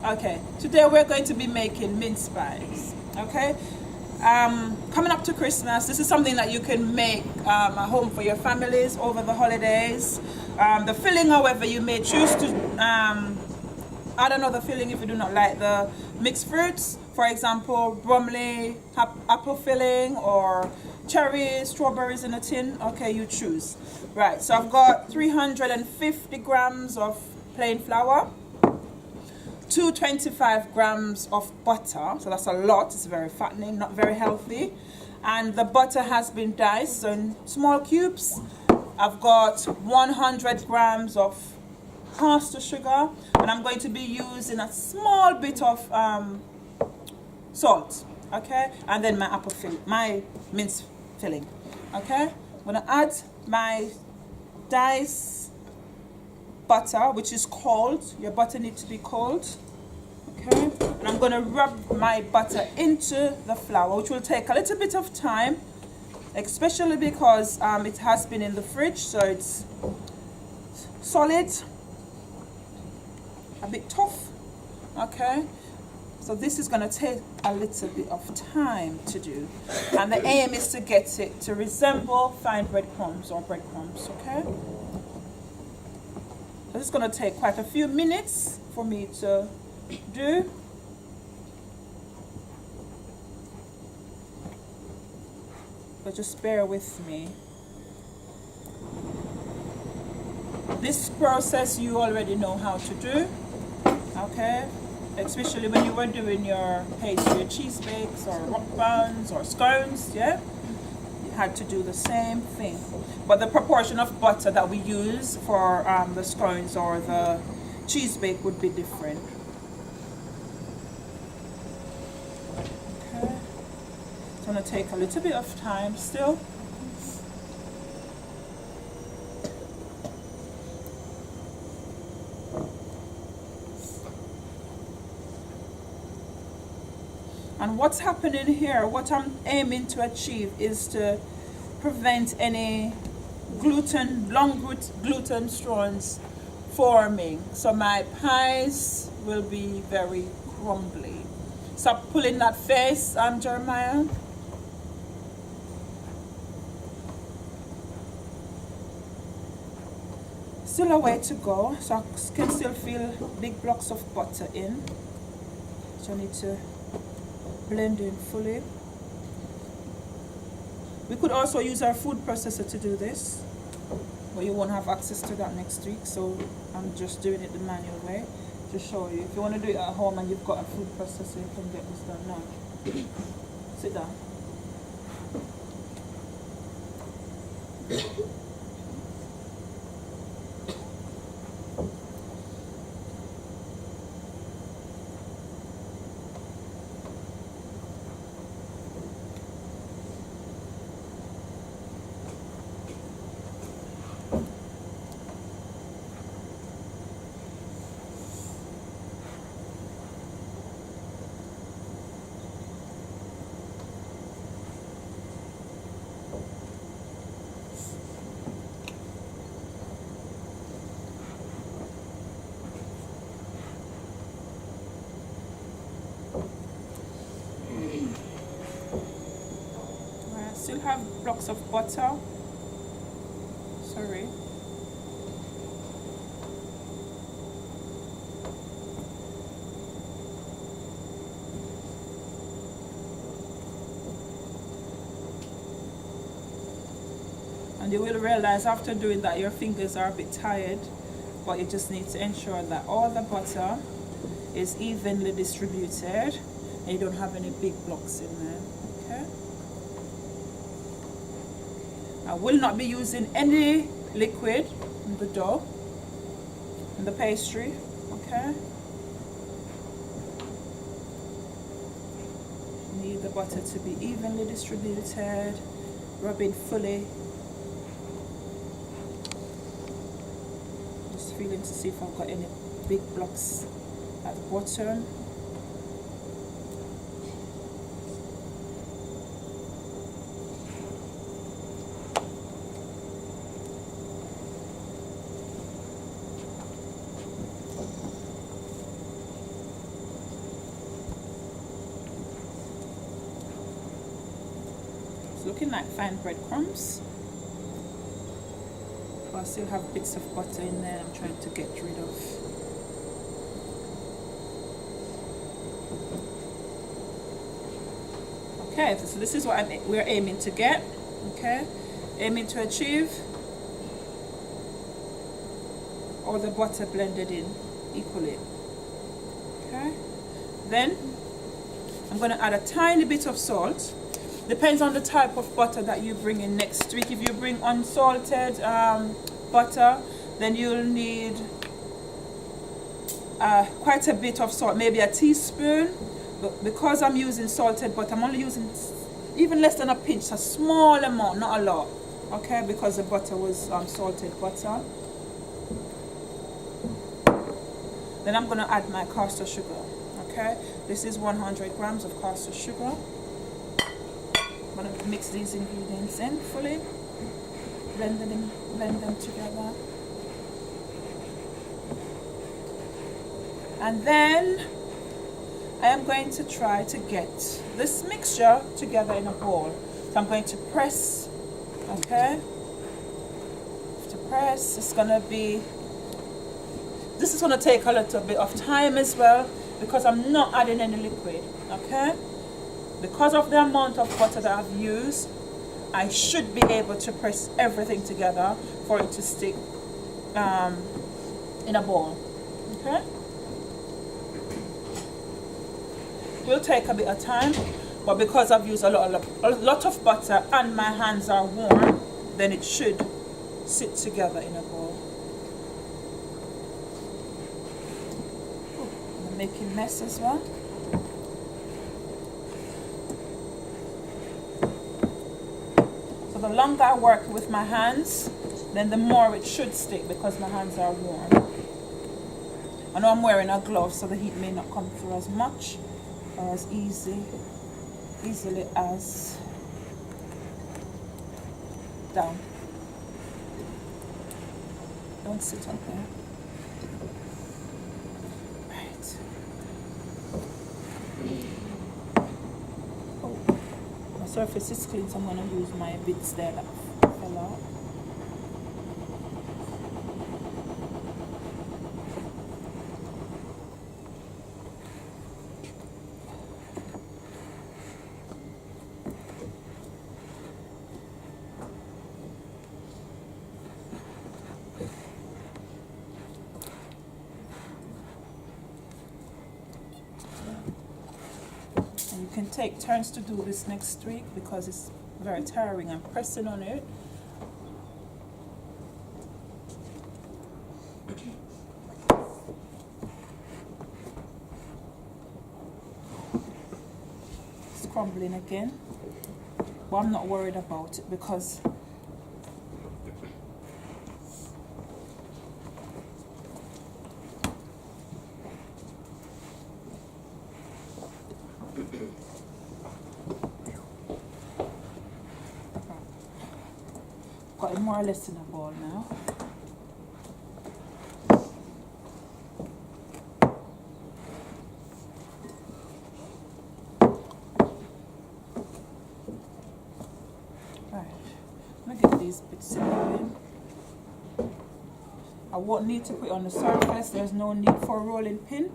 Okay, today we're going to be making mince pies. Okay, coming up to Christmas, this is something that you can make at home for your families over the holidays. The filling, however, you may choose to add another filling if you do not like the mixed fruits. For example, bromley, apple filling, or cherries, strawberries in a tin. Okay, you choose. Right, so I've got 350 grams of plain flour, 225 grams of butter, so that's a lot. It's very fattening, not very healthy. And the butter has been diced, so in small cubes. I've got 100 grams of caster sugar, and I'm going to be using a small bit of salt, okay? And then my mince filling, okay? I'm gonna add my diced butter, which is cold. Your butter needs to be cold, okay? And I'm gonna rub my butter into the flour, which will take a little bit of time, especially because it has been in the fridge, so it's solid, a bit tough, okay? So this is gonna take a little bit of time to do, and the aim is to get it to resemble fine breadcrumbs or breadcrumbs, okay? This is going to take quite a few minutes for me to do. But just bear with me. This process you already know how to do, okay? Especially when you were doing your pastry, cheese bakes or rock buns or scones, yeah? Had to do the same thing, but the proportion of butter that we use for the scones or the cheese bake would be different. Okay, it's going to take a little bit of time still. And what's happening here, what I'm aiming to achieve is to prevent any long gluten strands forming. So my pies will be very crumbly. Stop pulling that face, Jeremiah. Still a way to go, so I can still feel big blocks of butter in. So I need to blend in fully. We could also use our food processor to do this, but you won't have access to that next week, so I'm just doing it the manual way to show you. If you want to do it at home and you've got a food processor, you can get this done now. Sit down. Still have blocks of butter. Sorry. And you will realize after doing that your fingers are a bit tired, but you just need to ensure that all the butter is evenly distributed and you don't have any big blocks in there. Okay? I will not be using any liquid in the dough, in the pastry, okay? Need the butter to be evenly distributed, rubbing fully. Just feeling to see if I've got any big blocks at the bottom. looking like fine breadcrumbs. But I still have bits of butter in there I'm trying to get rid of. Okay, so this is what we're aiming to get. Okay, aiming to achieve all the butter blended in equally. Okay, then I'm going to add a tiny bit of salt. Depends on the type of butter that you bring in next week. If you bring unsalted butter, then you'll need quite a bit of salt, maybe a teaspoon. But because I'm using salted butter, I'm only using even less than a pinch, a small amount, not a lot. Okay, because the butter was salted butter. Then I'm going to add my caster sugar. Okay, this is 100 grams of caster sugar. I'm going to mix these ingredients in fully, blend them together. And then I am going to try to get this mixture together in a bowl. So I'm going to press, okay? To press, it's going to be, this is going to take a little bit of time as well because I'm not adding any liquid, okay? Because of the amount of butter that I've used, I should be able to press everything together for it to stick in a bowl, okay? It will take a bit of time, but because I've used a lot of butter and my hands are warm, then it should sit together in a bowl. I'm making mess as well. So the longer I work with my hands, then the more it should stick because my hands are warm. I know I'm wearing a glove, so the heat may not come through as much or as easily as down. Don't sit up there. Right. Oh, my surface is clean, so I'm going to use my bits there that fell out. You can take turns to do this next week because it's very tiring. I'm pressing on it. It's crumbling again, but I'm not worried about it because got it more or less in a bowl now. Right, I'm gonna get these bits in. I won't need to put it on the surface. There's no need for a rolling pin.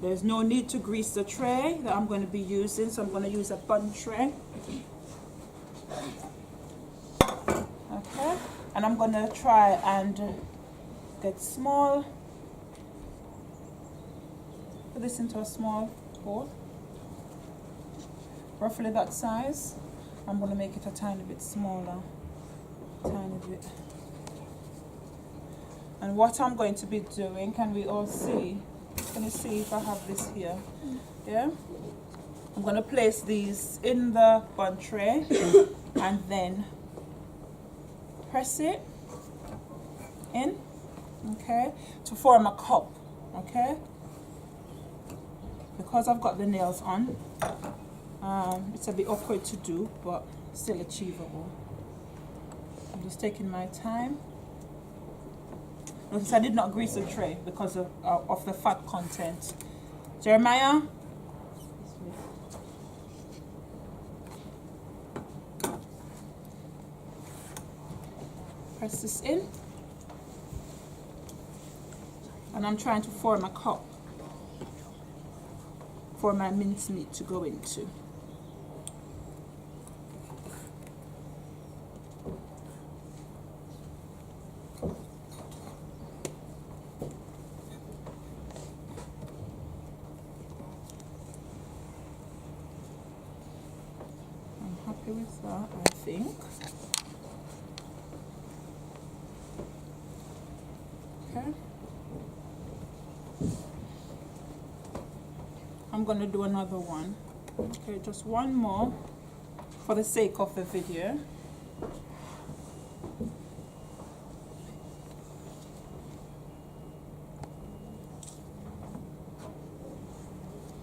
There's no need to grease the tray that I'm going to be using, so I'm going to use a bun tray. Okay, and I'm going to try and get small, put this into a small bowl, roughly that size. I'm going to make it a tiny bit smaller, tiny bit. And what I'm going to be doing, can we all see? Can you see if I have this here? Yeah? I'm going to place these in the bun tray and then press it in, okay, to form a cup, okay? Because I've got the nails on, it's a bit awkward to do, but still achievable. I'm just taking my time. Notice I did not grease the tray because of the fat content. Jeremiah? press this in. And I'm trying to form a cup for my mince meat to go into. I'm happy with that, I think. Okay. I'm going to do another one. Okay, just one more for the sake of the video.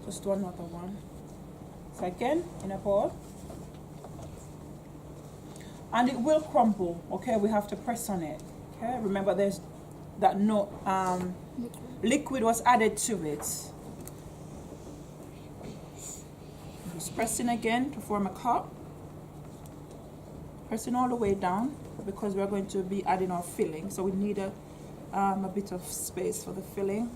Just do another one. So again, in a bowl. And it will crumble, okay? We have to press on it, okay? Remember there's that liquid was added to it. Just pressing again to form a cup. Pressing all the way down because we're going to be adding our filling, so we need a bit of space for the filling.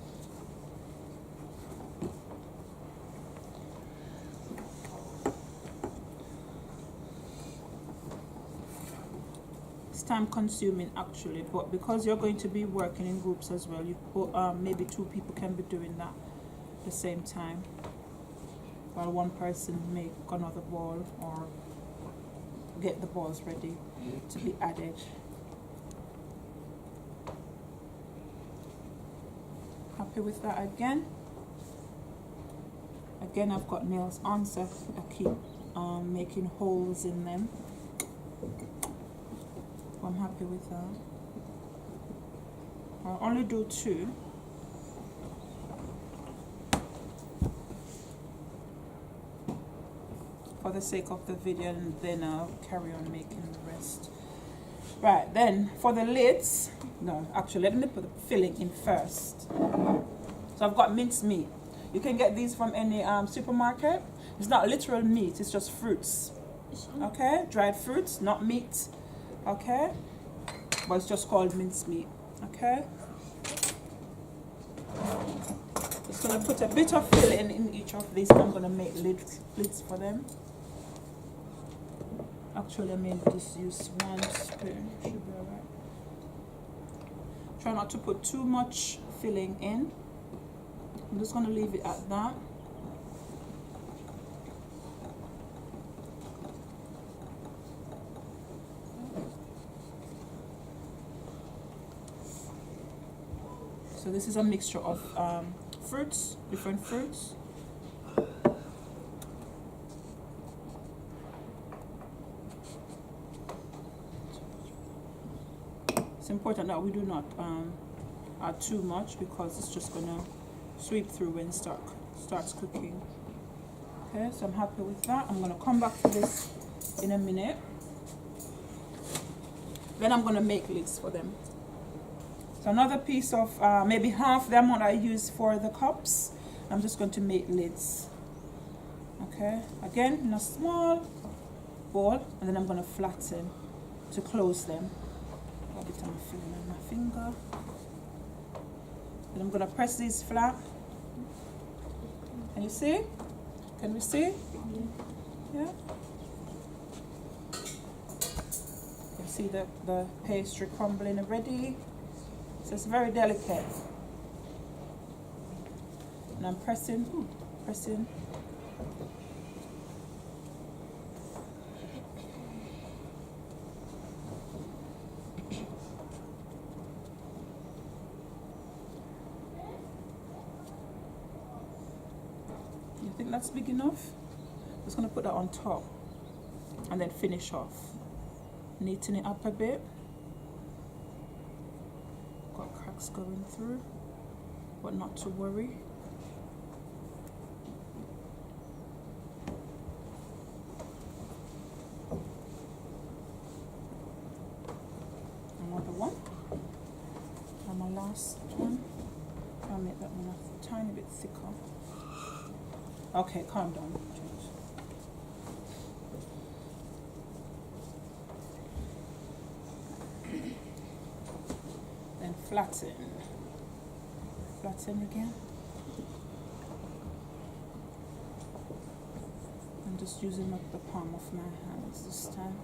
It's time consuming actually, but because you're going to be working in groups as well, you maybe 2 people can be doing that at the same time, while one person make another ball or get the balls ready to be added. Happy with that again. Again, I've got nails on, so I keep making holes in them. I'm happy with that. I'll only do 2. For the sake of the video, and then I'll carry on making the rest. Right, then for the lids, no, actually let me put the filling in first. So I've got minced meat. You can get these from any supermarket. It's not literal meat, it's just fruits. Okay, dried fruits, not meat. Okay, but it's just called minced meat. Okay, just gonna put a bit of filling in each of these. I'm gonna make lids for them. Actually, I may just use 1 spoon. Should be alright. Try not to put too much filling in. I'm just gonna leave it at that. So this is a mixture of fruits, different fruits. It's important that we do not add too much because it's just gonna sweep through when it starts cooking. Okay, so I'm happy with that. I'm gonna come back to this in a minute. Then I'm gonna make lids for them. So another piece of maybe half the amount I use for the cups. I'm just going to make lids. Okay, again in a small bowl, and then I'm going to flatten to close them. A bit of my filling on my finger. Then I'm going to press these flat. Can you see? Can we see? Yeah. You can see the pastry crumbling already. So it's very delicate. And I'm pressing, pressing. You think that's big enough? I'm just going to put that on top and then finish off. Neaten it up a bit. Got cracks going through, but not to worry. Another one, and my last one. I'll make that one a tiny bit thicker. Okay, calm down. flatten again. I'm just using up the palm of my hands this time.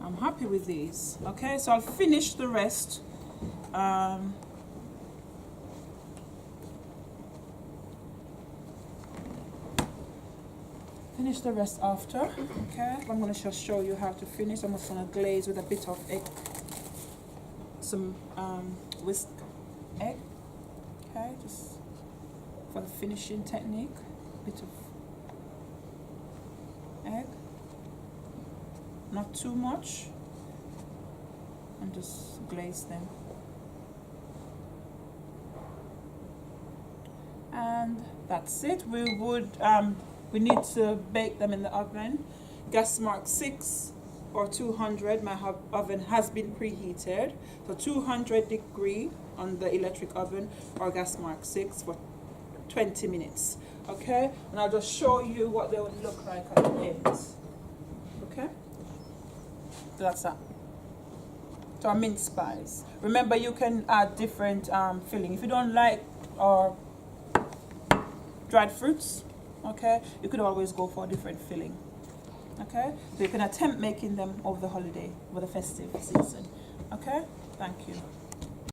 I'm happy with these. Okay, so I'll finish the rest. Finish the rest after. Okay, I'm going to just show you how to finish. I'm just going to glaze with a bit of egg, some whisk egg. Okay, just for the finishing technique. Bit of egg. Not too much, and just glaze them. And that's it. We would we need to bake them in the oven. Gas mark 6 or 200. My oven has been preheated, so 200 degree on the electric oven or gas mark 6 for 20 minutes. Okay, and I'll just show you what they would look like at the end. Okay. So that's that. So our mince pies. Remember, you can add different filling. If you don't like or dried fruits, okay, you could always go for a different filling. Okay, so you can attempt making them over the holiday, over the festive season. Okay, thank you.